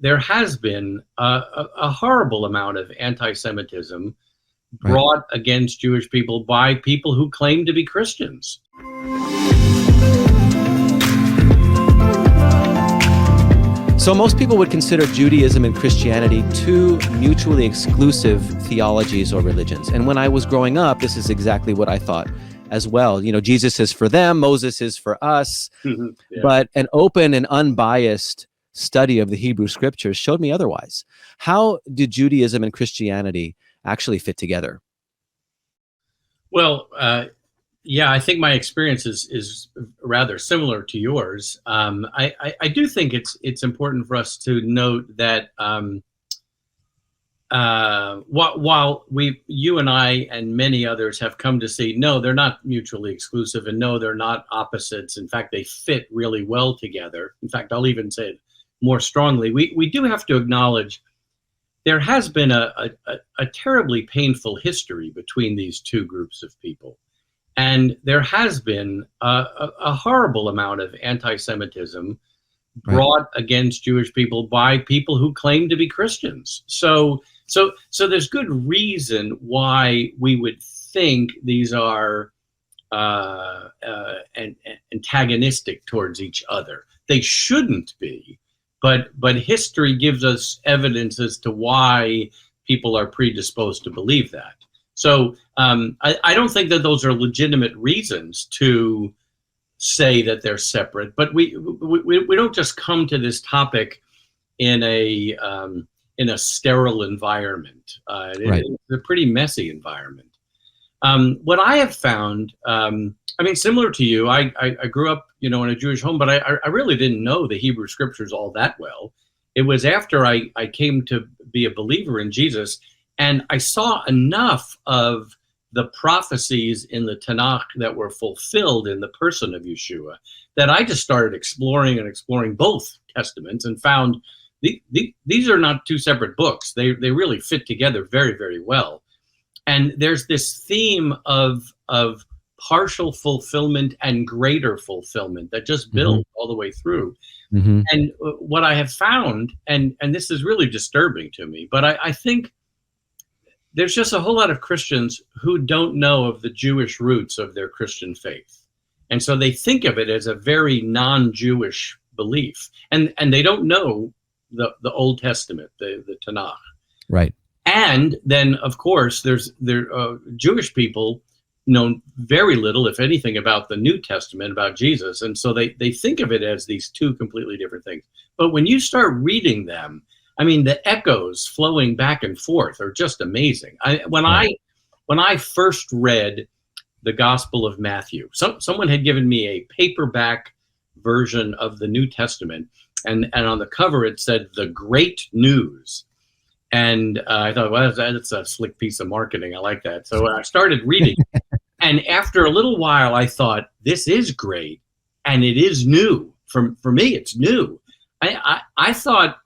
there has been a horrible amount of anti-Semitism Right. brought against Jewish people by people who claim to be Christians. So most people would consider Judaism and Christianity two mutually exclusive theologies or religions. And when I was growing up, this is exactly what I thought as well. You know, Jesus is for them, Moses is for us. Yeah. But an open and unbiased study of the Hebrew scriptures showed me otherwise. How do Judaism and Christianity actually fit together? Well, yeah, I think my experience is rather similar to yours. I do think it's important for us to note that while you and I and many others have come to see, no, they're not mutually exclusive, and no, they're not opposites. In fact, they fit really well together. In fact, I'll even say it more strongly. We do have to acknowledge there has been a terribly painful history between these two groups of people. And there has been a horrible amount of anti-Semitism brought against Jewish people by people who claim to be Christians. So there's good reason why we would think these are antagonistic towards each other. They shouldn't be, but history gives us evidence as to why people are predisposed to believe that. So I don't think that those are legitimate reasons to say that they're separate, but we don't just come to this topic in a sterile environment. Right. It's a pretty messy environment. What I have found, I mean, similar to you, I grew up, in a Jewish home, but I really didn't know the Hebrew scriptures all that well. It was after I came to be a believer in Jesus, and I saw enough of the prophecies in the Tanakh that were fulfilled in the person of Yeshua that I just started exploring both testaments and found these are not two separate books. They really fit together very, very well. And there's this theme of partial fulfillment and greater fulfillment that just builds all the way through. Mm-hmm. And what I have found, and this is really disturbing to me, but I think there's just a whole lot of Christians who don't know of the Jewish roots of their Christian faith. And so they think of it as a very non-Jewish belief. And they don't know the Old Testament, the Tanakh. Right. And then, of course, Jewish people know very little, if anything, about the New Testament, about Jesus. And so they think of it as these two completely different things. But when you start reading them, I mean, the echoes flowing back and forth are just amazing. When I first read the Gospel of Matthew, someone had given me a paperback version of the New Testament, and on the cover it said "The Great News," and I thought, well, that's a slick piece of marketing. I like that. So I started reading, and after a little while, I thought, this is great, and it is new. For me, it's new. I thought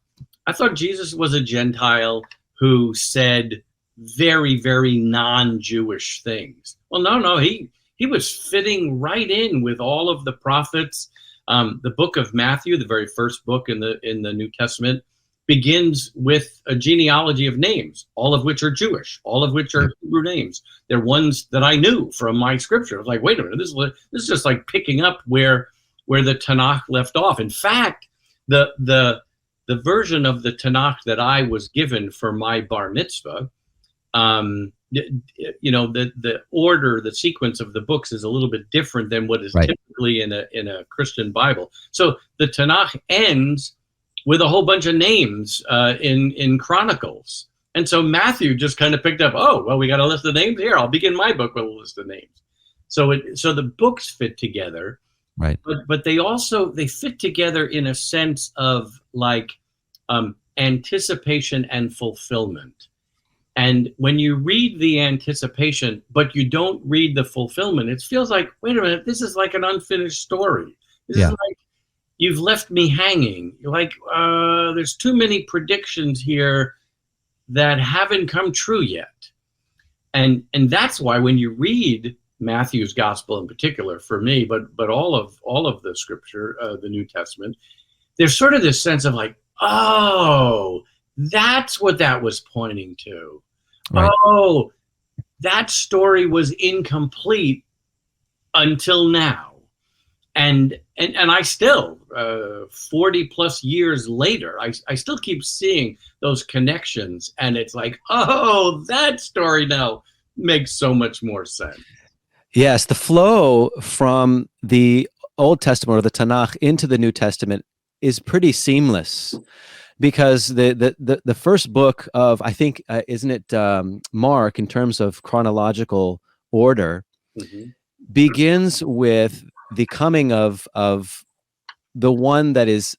Jesus was a Gentile who said very, very non-Jewish things. Well, no, he was fitting right in with all of the prophets. The book of Matthew, the very first book in the New Testament, begins with a genealogy of names, all of which are Jewish, all of which are Hebrew names. They're ones that I knew from my scripture. I was like, wait a minute, this is just like picking up where the Tanakh left off. In fact, the version of the Tanakh that I was given for my bar mitzvah, the order, the sequence of the books is a little bit different than what is typically in a Christian Bible. So the Tanakh ends with a whole bunch of names in Chronicles. And so Matthew just kind of picked up, oh, well, we got a list of names here. I'll begin my book with a list of names. So the books fit together. Right. But they fit together in a sense of like anticipation and fulfillment. And when you read the anticipation, but you don't read the fulfillment, it feels like, wait a minute, this is like an unfinished story. This is like, you've left me hanging. You're like, there's too many predictions here that haven't come true yet. And that's why when you read Matthew's gospel in particular, for me, but all of the scripture, the New Testament, there's sort of this sense of like, Oh, that's what that was pointing to. Right. Oh, that story was incomplete until now. And I still 40 plus years later, I still keep seeing those connections, and it's like, oh, that story now makes so much more sense. Yes, the flow from the Old Testament or the Tanakh into the New Testament is pretty seamless, because the first book of, I think, isn't it Mark, in terms of chronological order, Mm-hmm. begins with the coming of the one that is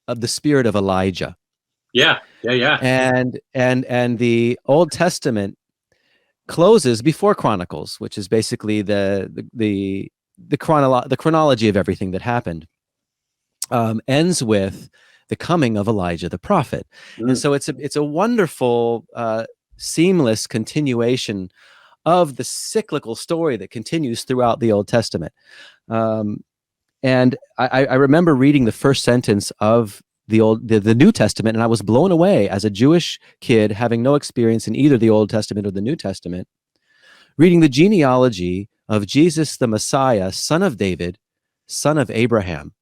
of the spirit of Elijah. Yeah, yeah, yeah. And the Old Testament closes before Chronicles, which is basically the chronology of everything that happened. Ends with the coming of Elijah the prophet. And Mm. so it's a wonderful seamless continuation of the cyclical story that continues throughout the Old Testament. And I remember reading the first sentence of the New Testament, and I was blown away as a Jewish kid, having no experience in either the Old Testament or the New Testament, reading the genealogy of Jesus the Messiah, son of David, son of Abraham.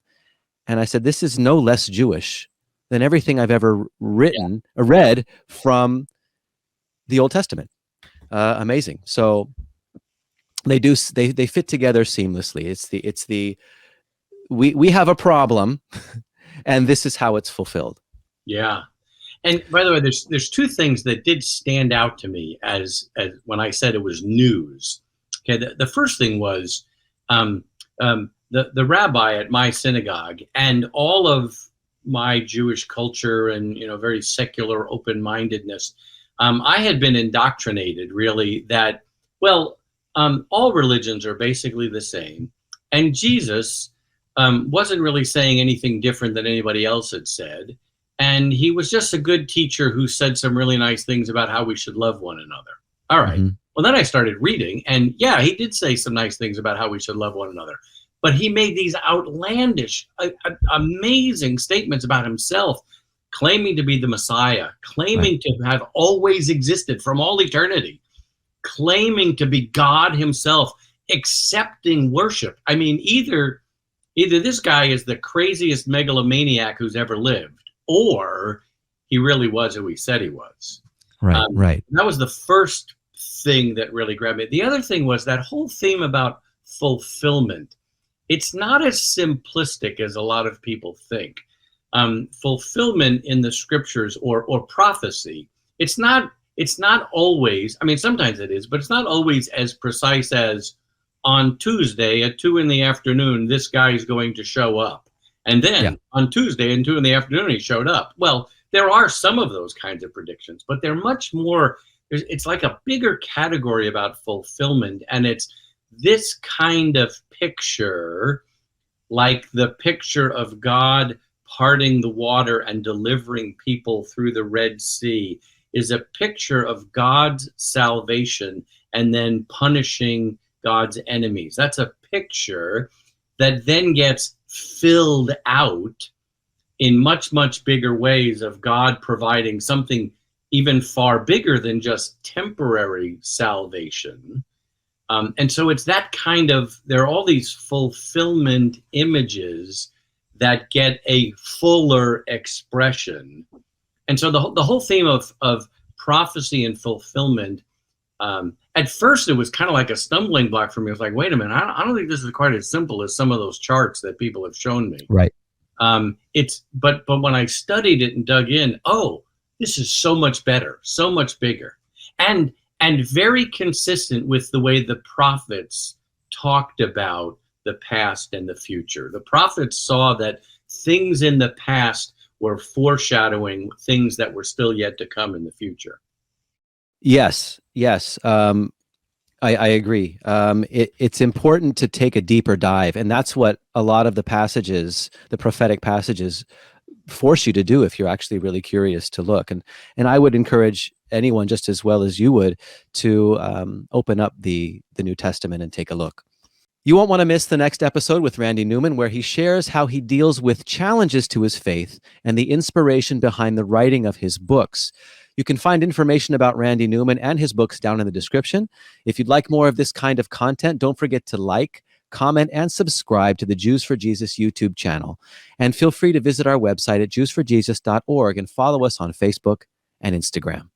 And I said, this is no less Jewish than everything I've ever read from the Old Testament. Amazing. So they fit together seamlessly. It's the we have a problem, and this is how it's fulfilled. Yeah. And by the way, there's two things that did stand out to me as when I said it was news. Okay, the first thing was the rabbi at my synagogue, and all of my Jewish culture and very secular open-mindedness. I had been indoctrinated really that, well, all religions are basically the same, and Jesus wasn't really saying anything different than anybody else had said. And he was just a good teacher who said some really nice things about how we should love one another. All right. Mm-hmm. Well, then I started reading, and yeah, he did say some nice things about how we should love one another. But he made these outlandish, amazing statements about himself, claiming to be the Messiah, claiming to have always existed from all eternity, claiming to be God himself, accepting worship. I mean, either this guy is the craziest megalomaniac who's ever lived, or he really was who he said he was. Right, right. That was the first thing that really grabbed me. The other thing was that whole theme about fulfillment. It's not as simplistic as a lot of people think. Fulfillment in the scriptures or prophecy, it's not always, I mean, sometimes it is, but it's not always as precise as on Tuesday at 2 p.m, this guy is going to show up. And then on Tuesday at 2 p.m, he showed up. Well, there are some of those kinds of predictions, but they're much more, it's like a bigger category about fulfillment. And it's this kind of picture, like the picture of God parting the water and delivering people through the Red Sea, is a picture of God's salvation and then punishing God's enemies. That's a picture that then gets filled out in much, much bigger ways of God providing something even far bigger than just temporary salvation. And so it's that kind of, there are all these fulfillment images that get a fuller expression. And so the whole theme of prophecy and fulfillment, at first it was kind of like a stumbling block for me. I was like, wait a minute, I don't think this is quite as simple as some of those charts that people have shown me. Right. But when I studied it and dug in, oh, this is so much better, so much bigger, and very consistent with the way the prophets talked about the past and the future. The prophets saw that things in the past were foreshadowing things that were still yet to come in the future. Yes. I agree. It's important to take a deeper dive, and that's what a lot of the passages, the prophetic passages, force you to do if you're actually really curious to look. And I would encourage anyone, just as well as you would, to open up the New Testament and take a look. You won't want to miss the next episode with Randy Newman, where he shares how he deals with challenges to his faith and the inspiration behind the writing of his books. You can find information about Randy Newman and his books down in the description. If you'd like more of this kind of content, don't forget to like, comment, and subscribe to the Jews for Jesus YouTube channel. And feel free to visit our website at jewsforjesus.org and follow us on Facebook and Instagram.